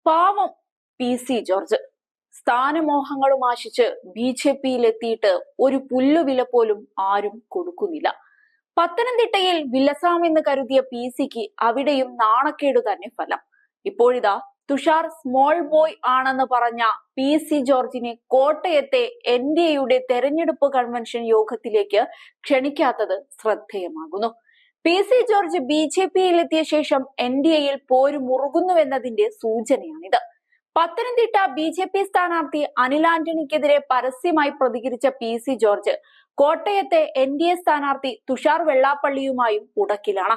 പാവം P C George സ്ഥാനമോഹങ്ങളും ആശിച്ച് BJP-യിലെത്തിയിട്ട് ഒരു പുല്ലുവില പോലും ആരും കൊടുക്കുന്നില്ല. പത്തനംതിട്ടയിൽ വിലസാമെന്ന് കരുതിയ PC-ക്ക് അവിടെയും നാണക്കേടു തന്നെ ഫലം. ഇപ്പോഴിതാ തുഷാർ സ്മോൾ ബോയ് ആണെന്ന് പറഞ്ഞ PC ജോർജിനെ കോട്ടയത്തെ NDAയുടെ തെരഞ്ഞെടുപ്പ് കൺവെൻഷൻ യോഗത്തിലേക്ക് ക്ഷണിക്കാത്തത് ശ്രദ്ധേയമാകുന്നു. PC ജോർജ് BJP-യിലെത്തിയ ശേഷം NDAയിൽ പോരു മുറുകുന്നുവെന്നതിന്റെ സൂചനയാണിത്. പത്തനംതിട്ട BJP സ്ഥാനാർത്ഥി അനിൽ ആന്റണിക്കെതിരെ പരസ്യമായി പ്രതികരിച്ച PC ജോർജ് കോട്ടയത്തെ NDA സ്ഥാനാർത്ഥി തുഷാർ വെള്ളാപ്പള്ളിയുമായും ഉടക്കിലാണ്.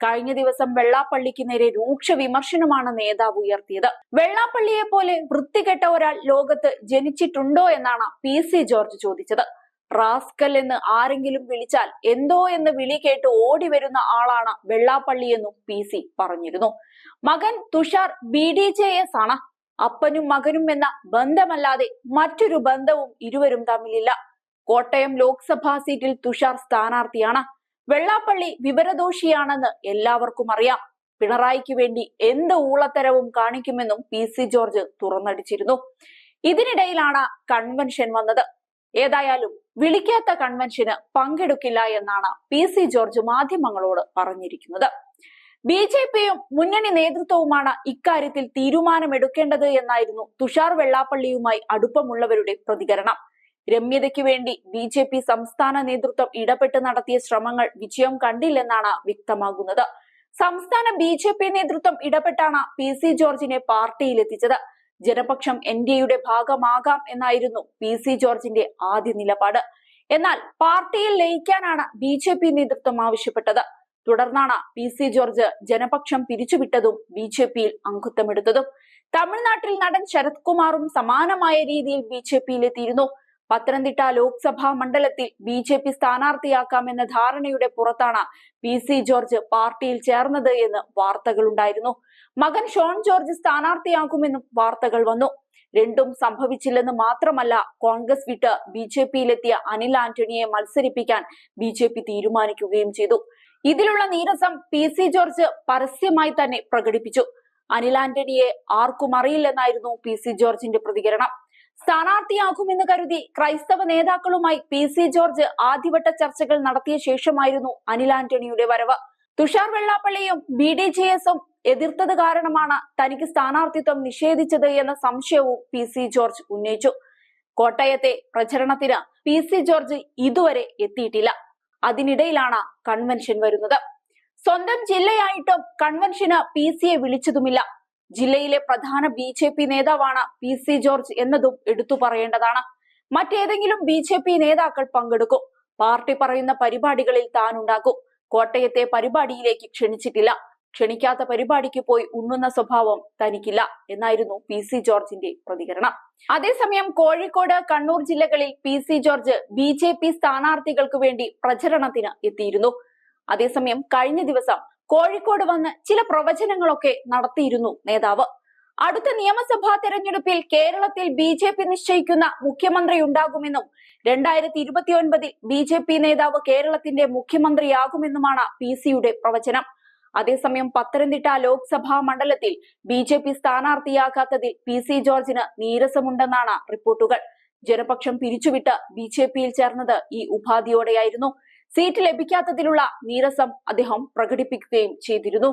കഴിഞ്ഞ ദിവസം വെള്ളാപ്പള്ളിക്ക് നേരെ രൂക്ഷ വിമർശനമാണ് നേതാവ് ഉയർത്തിയത്. വെള്ളാപ്പള്ളിയെ പോലെ വൃത്തികെട്ട ഒരാൾ ലോകത്ത് ജനിച്ചിട്ടുണ്ടോ എന്നാണ് PC ജോർജ് ചോദിച്ചത്. റാസ്കൽ എന്ന് ആരെങ്കിലും വിളിച്ചാൽ എന്തോ എന്ന് വിളി കേട്ട് ഓടി വരുന്ന ആളാണ് വെള്ളാപ്പള്ളിയെന്നും PC പറഞ്ഞിരുന്നു. മകൻ തുഷാർ BDJS ആണ്. അപ്പനും മകനും എന്ന ബന്ധമല്ലാതെ മറ്റൊരു ബന്ധവും ഇരുവരും തമ്മിലില്ല. കോട്ടയം ലോക്സഭാ സീറ്റിൽ തുഷാർ സ്ഥാനാർത്ഥിയാണ്. വെള്ളാപ്പള്ളി വിവരദോഷിയാണെന്ന് എല്ലാവർക്കും അറിയാം. പിണറായിക്ക് വേണ്ടി എന്ത് ഊളത്തരവും കാണിക്കുമെന്നും PC ജോർജ് തുറന്നടിച്ചിരുന്നു. ഇതിനിടയിലാണ് കൺവെൻഷൻ വന്നത്. ഏതായാലും വിളിക്കാത്ത കൺവെൻഷന് പങ്കെടുക്കില്ല എന്നാണ് PC ജോർജ് മാധ്യമങ്ങളോട് പറഞ്ഞിരിക്കുന്നത്. BJP-യും മുന്നണി നേതൃത്വവുമാണ് ഇക്കാര്യത്തിൽ തീരുമാനമെടുക്കേണ്ടത് എന്നായിരുന്നു തുഷാർ വെള്ളാപ്പള്ളിയുമായി അടുപ്പമുള്ളവരുടെ പ്രതികരണം. രമ്യതയ്ക്ക് വേണ്ടി BJP സംസ്ഥാന നേതൃത്വം ഇടപെട്ട് നടത്തിയ ശ്രമങ്ങൾ വിജയം കണ്ടില്ലെന്നാണ് വ്യക്തമാകുന്നത്. സംസ്ഥാന BJP നേതൃത്വം ഇടപെട്ടാണ് PC ജോർജിനെ പാർട്ടിയിലെത്തിച്ചത്. ജനപക്ഷം NDAയുടെ ഭാഗമാകാം എന്നായിരുന്നു PC ജോർജിന്റെ ആദ്യ നിലപാട്. എന്നാൽ പാർട്ടിയിൽ ലയിക്കാനാണ് BJP നേതൃത്വം ആവശ്യപ്പെട്ടത്. തുടർന്നാണ് PC ജോർജ് ജനപക്ഷം പിരിച്ചുവിട്ടതും BJP-യിൽ അംഗത്വമെടുത്തതും. തമിഴ്നാട്ടിൽ നടൻ ശരത് കുമാറും സമാനമായ രീതിയിൽ BJP-യിലെത്തിയിരുന്നു. പത്തനംതിട്ട ലോക്സഭാ മണ്ഡലത്തിൽ BJP സ്ഥാനാർത്ഥിയാക്കാമെന്ന ധാരണയുടെ പുറത്താണ് PC ജോർജ് പാർട്ടിയിൽ ചേർന്നത് എന്ന് വാർത്തകളുണ്ടായിരുന്നു. മകൻ ഷോൺ ജോർജ് സ്ഥാനാർത്ഥിയാകുമെന്നും വാർത്തകൾ വന്നു. രണ്ടും സംഭവിച്ചില്ലെന്ന് മാത്രമല്ല, കോൺഗ്രസ് വിട്ട് BJP-യിലെത്തിയ അനിൽ ആന്റണിയെ മത്സരിപ്പിക്കാൻ BJP തീരുമാനിക്കുകയും ചെയ്തു. ഇതിലുള്ള നീരസം PC ജോർജ് പരസ്യമായി തന്നെ പ്രകടിപ്പിച്ചു. അനിൽ ആന്റണിയെ ആർക്കും അറിയില്ലെന്നായിരുന്നു PC ജോർജിന്റെ പ്രതികരണം. സ്ഥാനാർത്ഥിയാകുമെന്ന് കരുതി ക്രൈസ്തവ നേതാക്കളുമായി PC ജോർജ് ആദ്യവട്ട ചർച്ചകൾ നടത്തിയ ശേഷമായിരുന്നു അനിൽ ആന്റണിയുടെ വരവ്. തുഷാർ വെള്ളാപ്പള്ളിയും BDJS-ഉം എതിർത്തത് കാരണമാണ് തനിക്ക് സ്ഥാനാർത്ഥിത്വം നിഷേധിച്ചത് എന്ന സംശയവും PC ജോർജ് ഉന്നയിച്ചു. കോട്ടയത്തെ പ്രചരണത്തിന് PC ജോർജ് ഇതുവരെ എത്തിയിട്ടില്ല. അതിനിടയിലാണ് കൺവെൻഷൻ വരുന്നത്. സ്വന്തം ജില്ലയായിട്ടും കൺവെൻഷന് PC-യെ വിളിച്ചതുമില്ല. ജില്ലയിലെ പ്രധാന BJP നേതാവാണ് PC ജോർജ് എന്നതും എടുത്തു പറയേണ്ടതാണ്. മറ്റേതെങ്കിലും BJP നേതാക്കൾ പങ്കെടുക്കും. പാർട്ടി പറയുന്ന പരിപാടികളിൽ താനുണ്ടാകും. കോട്ടയത്തെ പരിപാടിയിലേക്ക് ക്ഷണിച്ചിട്ടില്ല. ക്ഷണിക്കാത്ത പരിപാടിക്ക് പോയി ഉണ്ണുന്ന സ്വഭാവം തനിക്കില്ല എന്നായിരുന്നു PC ജോർജിന്റെ പ്രതികരണം. അതേസമയം കോഴിക്കോട്, കണ്ണൂർ ജില്ലകളിൽ PC ജോർജ് BJP സ്ഥാനാർത്ഥികൾക്ക് വേണ്ടി പ്രചരണത്തിന് എത്തിയിരുന്നു. അതേസമയം കഴിഞ്ഞ ദിവസം കോഴിക്കോട് വന്ന് ചില പ്രവചനങ്ങളൊക്കെ നടത്തിയിരുന്നു നേതാവ്. അടുത്ത നിയമസഭാ തെരഞ്ഞെടുപ്പിൽ കേരളത്തിൽ BJP നിശ്ചയിക്കുന്ന മുഖ്യമന്ത്രി ഉണ്ടാകുമെന്നും 2029 BJP നേതാവ് കേരളത്തിന്റെ മുഖ്യമന്ത്രിയാകുമെന്നുമാണ് PC-യുടെ പ്രവചനം. അതേസമയം പത്തനംതിട്ട ലോക്സഭാ മണ്ഡലത്തിൽ BJP സ്ഥാനാർത്ഥിയാകാത്തതിൽ PC ജോർജിന് നീരസമുണ്ടെന്നാണ് റിപ്പോർട്ടുകൾ. ജനപക്ഷം പിരിച്ചുവിട്ട് BJP-യിൽ ചേർന്നത് ഈ ഉപാധിയോടെയായിരുന്നു. സീറ്റ് ലഭിക്കാത്തതിലുള്ള നീരസം അദ്ദേഹം പ്രകടിപ്പിക്കുകയും ചെയ്തിരുന്നു.